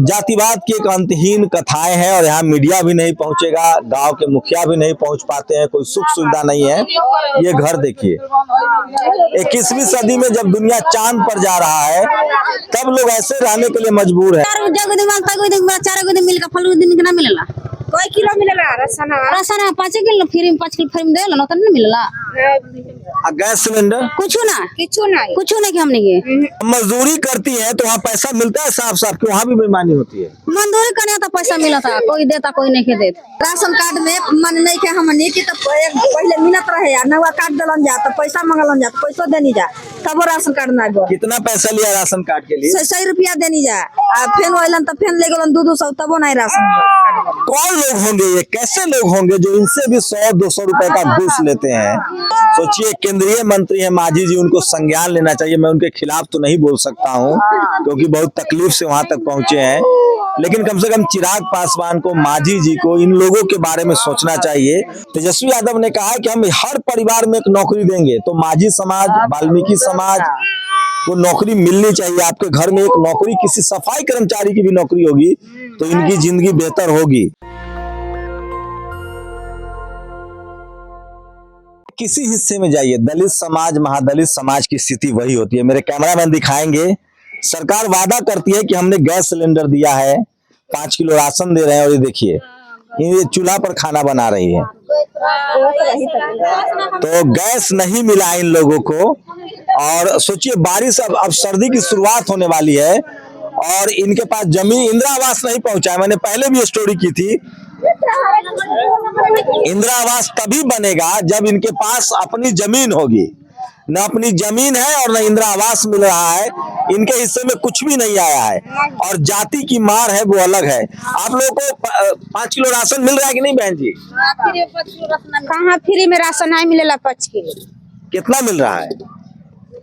जातिवाद की एक अंतहीन कथाएं हैं और यहाँ मीडिया भी नहीं पहुंचेगा, गांव के मुखिया भी नहीं पहुंच पाते हैं, कोई सुख सुविधा नहीं है। ये घर देखिए, 21वीं सदी में जब दुनिया चांद पर जा रहा है तब लोग ऐसे रहने के लिए मजबूर है। कोई किलो मिलेला राशन 5 किलो फ्री में 5 किलो फ्री में देला न त नहीं मिलला। गैस सिलेंडर कुछ ना कि हमने के मजदूरी करती है तो वहाँ पैसा मिलता है साफ साफ कि वहाँ भी बेईमानी होती है। मजदूरी करने तो पैसा मिला था, कोई देता कोई नहीं के देता। राशन कार्ड में मन नहीं के हमने की तो पहले मिलत रहे यार, नवा कार्ड दलन जा तो पैसा मंगलन जा, पैसा देनी जा तब राशन कार्ड ना गो। कितना पैसा लिया राशन कार्ड के लिए? 100 रुपया देनी जा, फेन वालन तो फेन ले गलन 200 तबो नहीं राशन। कौन लोग होंगे ये, कैसे लोग होंगे जो इनसे भी 100-200 रुपए का घूस लेते हैं? सोचिए, केंद्रीय मंत्री है मांझी जी, उनको संज्ञान लेना चाहिए। मैं उनके खिलाफ तो नहीं बोल सकता हूँ क्योंकि बहुत तकलीफ से वहां तक पहुंचे हैं, लेकिन कम से कम चिराग पासवान को, मांझी जी को, इन लोगों के बारे में सोचना चाहिए। तेजस्वी यादव ने कहा है कि हम हर परिवार में एक नौकरी देंगे, तो मांझी समाज, वाल्मीकि समाज को नौकरी मिलनी चाहिए। आपके घर में एक नौकरी, किसी सफाई कर्मचारी की भी नौकरी होगी तो इनकी जिंदगी बेहतर होगी। किसी हिस्से में जाइए, दलित समाज, महादलित समाज की स्थिति वही होती है। मेरे कैमरामैन दिखाएंगे, सरकार वादा करती है कि हमने गैस सिलेंडर दिया है, 5 किलो राशन दे रहे हैं, और ये देखिए ये चूल्हा पर खाना बना रही है। तो गैस नहीं मिला इन लोगों को। और सोचिए, बारिश अब सर्दी की शुरुआत होने वाली है और इनके पास जमीन, इंदिरा आवास नहीं पहुंचा है। मैंने पहले भी स्टोरी की थी, इंदिरा आवास तभी बनेगा जब इनके पास अपनी जमीन होगी। न अपनी जमीन है और न इंदिरा आवास मिल रहा है, इनके हिस्से में कुछ भी नहीं आया है और जाति की मार है वो अलग है। आप लोगों को 5 किलो राशन मिल रहा है कि नहीं बहन जी? कहाँ फ्री में राशन नहीं मिलेला 5 किलो। कितना मिल रहा है?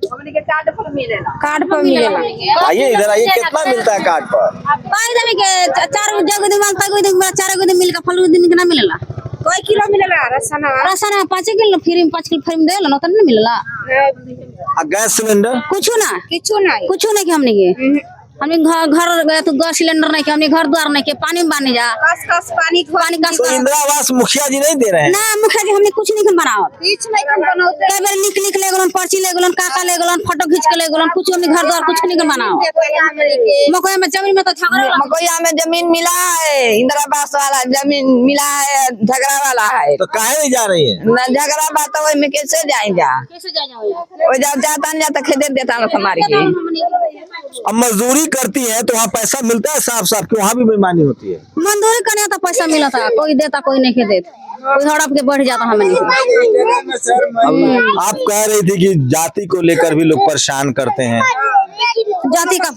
कार्ड पर मिलेला। आइए इधर आइए, कितना मिलता है कार्ड पर? 4 दिन मिल के फल दिन के ना मिलेला। कोई किलो मिलेला राशन 5 किलो फ्री में 5 किलो फ्री में देला न त नहीं मिलला। गैस सिलेंडर कुछ ना कि हमने के घर गए तो गैस सिलेंडर नहीं के, हमने घर द्वार नहीं के, पानी में बानी जा पानी तो इंदिरा आवास मुखिया जी नहीं दे रहे हैं ना। मुखिया जी हमने कुछ नहीं बनाओ, कई बार लिख ले गलन, पर्ची ले गलन, काका ले गलन, फोटो खींच के ले गलन, कुछ हमने घर द्वार कुछ नहीं बनाओ। मकोया में जमीन में तो मकोया में जमीन मिला है, इंदिरा आवास वाला जमीन मिला है, झगड़ा वाला है। तो काहे नहीं जा रही है? न झगड़ा बात में कैसे जाएंगे? वो जब जाता नहीं जाता खेदे देता ना हमारी के। अब मजदूरी करती है तो वहाँ पैसा मिलता है साफ साफ कि वहाँ भी बेईमानी होती है। मजदूरी करने तो पैसा मिला था, कोई देता कोई नहीं के देता, कोई हड़प के बढ़ जाता हमें नहीं। आप कह रही थी कि जाति को लेकर भी लोग परेशान करते हैं। जाति का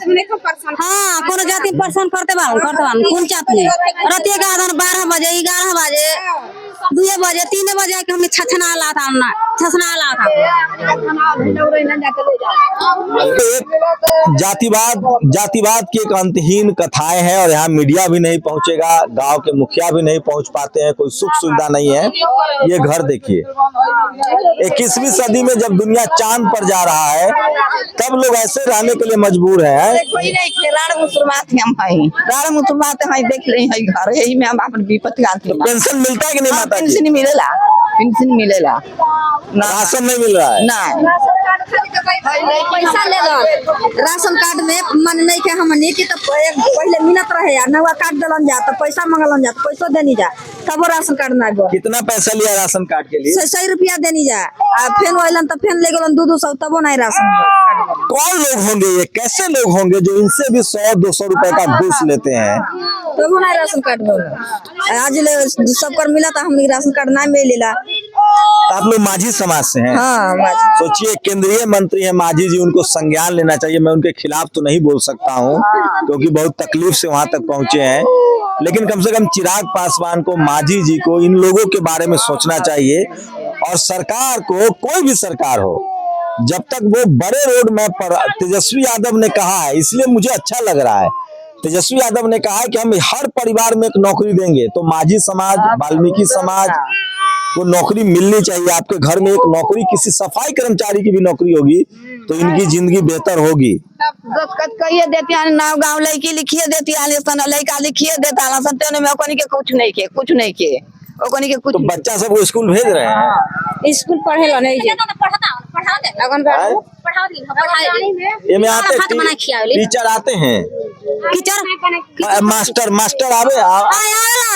हाँ, कोनो जाति परेशान करते बान कौन जाति रात का आधार 12 बजे 11 बजे 2 बजे 3 बजे कि हमें छछना ला था। जातिवाद की एक अंतहीन कथाएं हैं और यहाँ मीडिया भी नहीं पहुंचेगा, गांव के मुखिया भी नहीं पहुंच पाते हैं, कोई सुख सुविधा नहीं है। ये घर देखिए, 21वीं सदी में जब दुनिया चांद पर जा रहा है तब लोग ऐसे रहने के लिए मजबूर है। देख रहे हैं घर, यही में हम अपन विपत्ति। पेंशन मिलता है कि नहीं माता जी? पेंशन मिलेला, राशन नहीं मिल रहा है ना। पैसा ले राशन कार्ड में मन नहीं के हमने की तो पहले मिलत रहे यार, नवा कार्ड दलन जा तो पैसा मंगलन जा, पैसा देनी जा तब राशन कार्ड ना गो। कितना पैसा लिया राशन कार्ड के लिए? 100 रुपया देनी जा, फेन वालन तो फेन ले गलन 200 तबो नहीं राशन। कौन लोग होंगे ये, कैसे लोग होंगे जो इनसे भी 100-200 रुपए का घूस लेते हैं? तबो नहीं राशन कार्ड आज ले सबकर मिला था, हमने राशन कार्ड नहीं मिलेला। आप लोग मांझी समाज से हैं? हाँ। सोचिए, केंद्रीय मंत्री है मांझी जी, उनको संज्ञान लेना चाहिए। मैं उनके खिलाफ तो नहीं बोल सकता हूँ क्योंकि बहुत तकलीफ से वहां तक पहुंचे हैं, लेकिन कम से कम चिराग पासवान को, मांझी जी को, इन लोगों के बारे में सोचना चाहिए। और सरकार को, कोई भी सरकार हो, जब तक वो बड़े रोड मैप पर, तेजस्वी यादव ने कहा है, इसलिए मुझे अच्छा लग रहा है, तेजस्वी यादव ने कहा है कि हम हर परिवार में एक नौकरी देंगे, तो मांझी समाज, वाल्मीकि समाज वो नौकरी मिलनी चाहिए। आपके घर में एक नौकरी, किसी सफाई कर्मचारी की भी नौकरी होगी तो इनकी जिंदगी बेहतर होगी। कहिए देती है नाव गाँव लड़की लिखिए देती है, लड़का लिखिए देता है सत्य में ओकनी के कुछ नहीं के ओकनी के कुछ तो बच्चा सब वो स्कूल भेज रहे हैं। स्कूल पढ़े ला नहीं जे ये में आते टीचर आते हैं, मास्टर आवे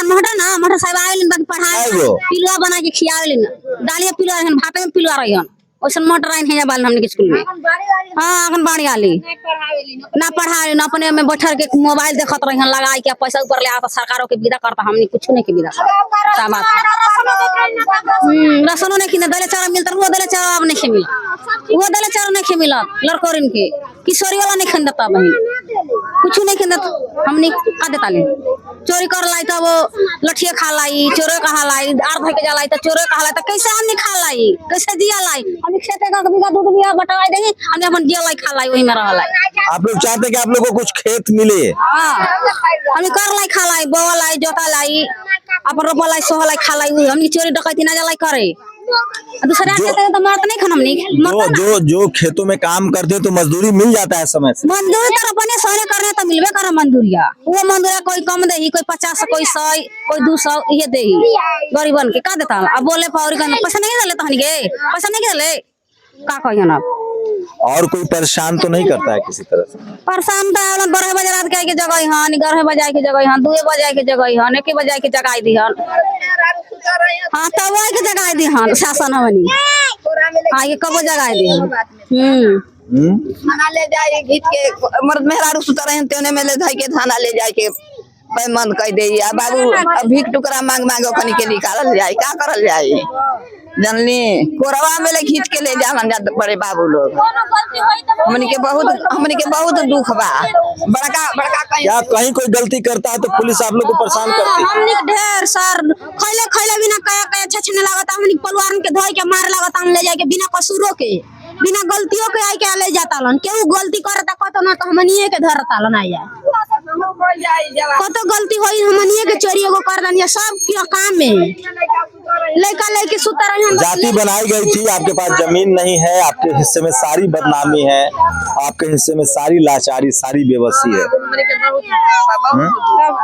मोटा ना मोटा साहब आवेलिन बाकी पढ़ाए पिलुआ बना के खियावेलिन, डालिया पिलुआ रहन, भात में पिलुआ रहन, ओसन मोटर आइन है बाल हमने के स्कूल में। हां आंगनबाड़ी वाली ना पढ़ाए ना, अपने में बैठल के मोबाइल देखत रहन, लगाई के पैसा ऊपर ले आता सरकारों के विदा करता, हमने कुछ नहीं के विदा करता। बात राशनो नहीं खिने दले चारा मिलता, वो दले चारा अब नहीं मिला, वो दले चारा नहीं मिला लड़कोरिन के, किशोरी वाला नहीं खन देता बहन, कुछ नहीं खन देता। हमने का देता ले चोरी कर लाई तो वो लठिया खा लाई, चोरे कहा लाई, आर भाई के जा लाई तो चोरे कहा लाई, तो कैसे हमने खा लाई, कैसे दिया लाई, हमने खेते का बीघा दूध बिया बटवाई देंगे, हमने अपन दिया लाई खा लाई, वही में रह लाई। आप लोग चाहते हैं कि आप लोग को कुछ खेत मिले? हां हमने कर लाई खा लाई, बोवा लाई, जोता लाई, अपन रोपा लाई, सोहा लाई, खा लाई, हमने चोरी डकैती ना जा लाई करे। दूसरा खेते तो मरत नहीं खन हमने जो खेतों में काम करते हैं तो मजदूरी मिल जाता है समय से। मजदूरी तो अपने सहने करने तो मिलबे करे मजदूरिया, वो मजदूरिया कोई कम दे ही, कोई 50 कोई 100 कोई 200 ये दे ही, गरीबन के का देता। अब बोले पावरी का पैसा नहीं देले तहनी के, पैसा नहीं देले का कहियन। अब और कोई परेशान तो नहीं करता है किसी तरह से? परेशान तो आलन 12 बजे रात के जगह हन, 11 बजे के जगह हन, 2 बजे के जगह हन, 1 बजे के जगह दी हन। हां तब वही के जगह दी हन शासन हमनी, हां ये कब जगह दी हन। थाना ले जाए घीच के मर्द मेहरारू सुता रहे तेने में ले जाए के थाना ले जाए के पैमन कह दे बाबू भीख टुकड़ा मांग मांग ओखनी के निकालल जाए, का करल जाए जानली, कोरवा में ले खींच के ले जावन जा बड़े बाबू लोग। हमनी के बहुत दुख बा, बड़का क्या कहीं कोई गलती करता है तो पुलिस आप लोग को परेशान करती है? हमनी ढेर सर खैले बिना कया छछने लागत, हमनी पलवार के धोई के मार लागत, हम ले जाके बिना कसूरों के बिना गलतियों के आई के ले जाता लन, केहू गलती करता कतो ना तो हमनिए के धरता लन आया, कतो गलती होई हमनिए के चोरी एगो कर दनिया सब के काम में लड़का लड़की सुता रहे। जाति बनाई गई थी, आपके पास जमीन नहीं है, आपके हिस्से में सारी बदनामी है, आपके हिस्से में सारी लाचारी, सारी बेबसी है।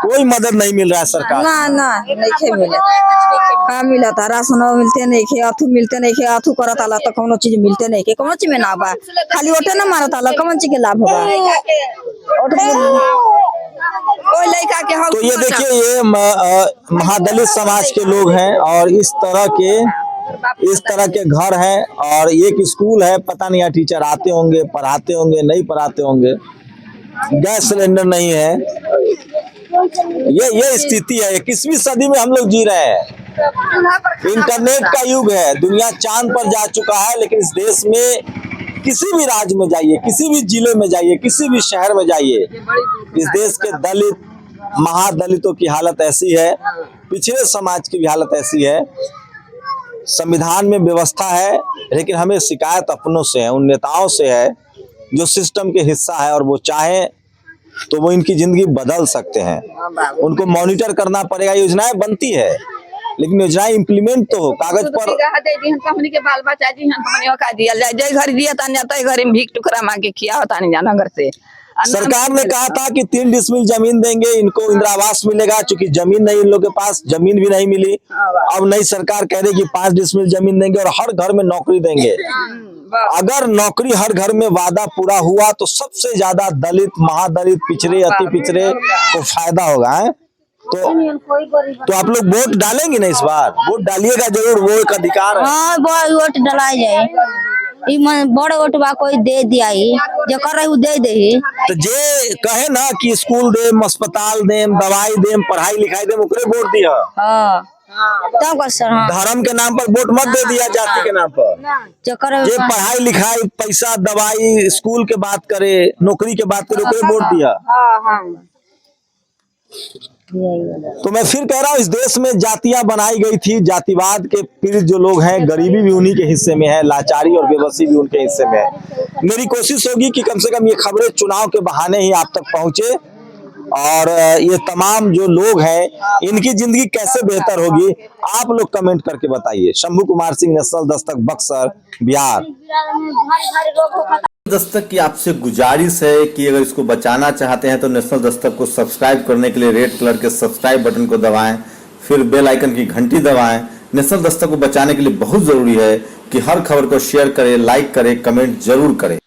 कोई मदद नहीं मिल रहा है सरकार ना नहीं मिले, का मिला था राशन मिलते नहीं खे, अथु मिलते नहीं खे, अथु करत आला तो कोनो चीज मिलते नहीं के, कोनो चीज में ना बा, खाली ओटे ना मारत आला, कौन चीज के लाभ होगा कोई लड़का के। तो ये देखिए ये महादलित समाज के लोग हैं और इस तरह के घर हैं और एक स्कूल है, पता नहीं यहाँ टीचर आते होंगे, पढ़ाते होंगे, नहीं पढ़ाते होंगे, गैस सिलेंडर नहीं है, ये स्थिति है। 21वीं सदी में हम लोग जी रहे हैं, इंटरनेट का युग है, दुनिया चांद पर जा चुका है, लेकिन इस देश में किसी भी राज्य में जाइए, किसी भी जिले में जाइए, किसी भी शहर में जाइए, इस देश के दलित महादलितों की हालत ऐसी है, पिछड़े समाज की भी हालत ऐसी है। संविधान में व्यवस्था है लेकिन हमें शिकायत अपनों से है, उन नेताओं से है जो सिस्टम के हिस्सा है और वो चाहे तो वो इनकी जिंदगी बदल सकते हैं। उनको मॉनिटर करना पड़ेगा, योजनाएं बनती है लेकिन योजनाएं इम्प्लीमेंट तो हो, कागज पर के बाल बच्चा जी का दिया जय घर दिया तानी घर में भीख टुकड़ा मांग के खिया होता नहीं जाना घर से। सरकार ने कहा था कि 3 डिसमिल जमीन देंगे, इनको इंदिरा आवास मिलेगा, चूंकि जमीन नहीं, इन लोगों के पास जमीन भी नहीं मिली। अब नई सरकार कह रही कि 5 डिसमिल जमीन देंगे और हर घर में नौकरी देंगे। अगर नौकरी हर घर में वादा पूरा हुआ तो सबसे ज्यादा दलित, महादलित, पिछड़े, अति पिछड़े को फायदा होगा है? तो आप लोग वोट डालेंगे ना इस बार? वोट डालिएगा जरूर, वो एक अधिकार है। हाँ वोट डलाए जाए, बड़े वोट बा कोई दे दिया जो कर रहे दे दे। तो जे कहे ना कि स्कूल देम, अस्पताल देम, दवाई देम, पढ़ाई लिखाई देम, ओकरे वोट दिया। तब धर्म के नाम पर वोट मत दे दिया, जाति के नाम पर। जे पढ़ाई लिखाई, पैसा, दवाई, स्कूल के बात करे, नौकरी के बात करे, ओकरे वोट दिया। तो मैं फिर कह रहा हूँ, इस देश में जातियां बनाई गई थी, जातिवाद के पीड़ित जो लोग हैं, गरीबी भी उन्हीं के हिस्से में है, लाचारी और बेबसी भी उनके हिस्से में है। मेरी कोशिश होगी कि कम से कम ये खबरें चुनाव के बहाने ही आप तक पहुंचे और ये तमाम जो लोग हैं इनकी जिंदगी कैसे बेहतर होगी, आप लोग कमेंट करके बताइए। शंभू कुमार सिंह, नेशनल दस्तक, बक्सर, बिहार। दस्तक की आपसे गुजारिश है कि अगर इसको बचाना चाहते हैं तो नेशनल दस्तक को सब्सक्राइब करने के लिए रेड कलर के सब्सक्राइब बटन को दबाएं, फिर बेल आइकन की घंटी दबाएं। नेशनल दस्तक को बचाने के लिए बहुत जरूरी है कि हर खबर को शेयर करें, लाइक करें, कमेंट जरूर करें।